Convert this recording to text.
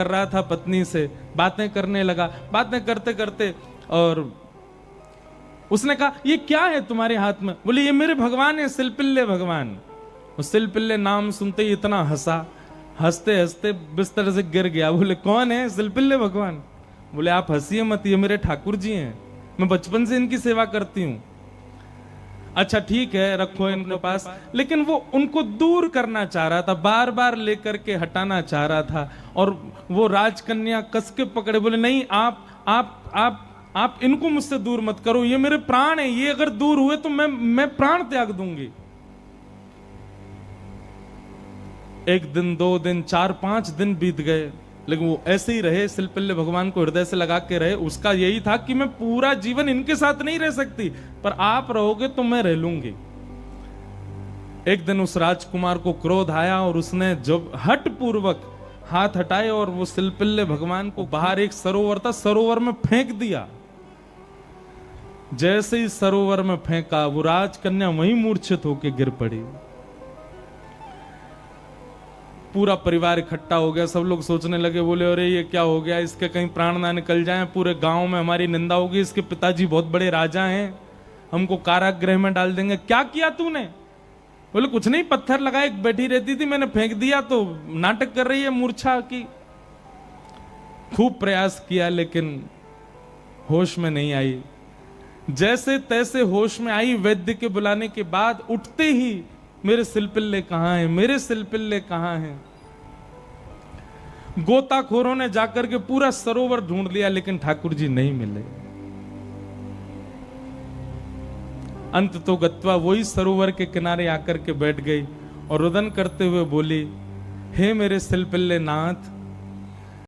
कर रहा था पत्नी से, बातें करने लगा, बातें करते करते और उसने कहा ये क्या है तुम्हारे हाथ में? बोले ये मेरे भगवान है, सिलपिल्ले भगवान। उस सिलपिल्ले नाम सुनते ही इतना हंसा, हंसते हंसते बिस्तर से गिर गया। बोले कौन है? सिलपिल्ले भगवान। बोले आप हंसिए मत, ये मेरे ठाकुर जी हैं, मैं बचपन से इनकी सेवा करती हूं। अच्छा ठीक है, रखो इनके पास। लेकिन वो उनको दूर करना चाह रहा था, बार बार लेकर के हटाना चाह रहा था। और वो राजकन्या कस के पकड़े, बोले नहीं आप इनको मुझसे दूर मत करो, ये मेरे प्राण है, ये अगर दूर हुए तो मैं प्राण त्याग दूंगी। एक दिन, 2 दिन, 4-5 दिन बीत गए, लेकिन वो ऐसे ही रहे, सिलपिल्ले भगवान को हृदय से लगा के रहे। उसका यही था कि मैं पूरा जीवन इनके साथ नहीं रह सकती, पर आप रहोगे तो मैं रह लूंगी। एक दिन उस राजकुमार को क्रोध आया और उसने जब हट पूर्वक हाथ हटाए और वो सिलपिल्ले भगवान को बाहर एक सरोवर था, सरोवर में फेंक दिया। जैसे ही सरोवर में फेंका, वो राजकन्या वहीं मूर्छित होकर गिर पड़ी। पूरा परिवार इकट्ठा हो गया, सब लोग सोचने लगे, बोले अरे ये क्या हो गया, इसके कहीं प्राण ना निकल जाएं, पूरे गांव में हमारी निंदा होगी, इसके पिताजी बहुत बड़े राजा हैं, हमको कारागृह में डाल देंगे। क्या किया तूने? बोले कुछ नहीं, पत्थर लगाए, बैठी रहती थी, मैंने फेंक दिया तो नाटक कर रही है मूर्छा की। खूब प्रयास किया लेकिन होश में नहीं आई। जैसे तैसे होश में आई, वैद्य के बुलाने के बाद उठते ही मेरे सिलपिल्ले कहां हैं, मेरे सिलपिल्ले कहां हैं? गोताखोरों ने जाकर के पूरा सरोवर ढूंढ लिया लेकिन ठाकुर जी नहीं मिले। अंत तो गत्वा वही सरोवर के किनारे आकर के बैठ गई और रुदन करते हुए बोली, हे मेरे सिलपिल्ले नाथ,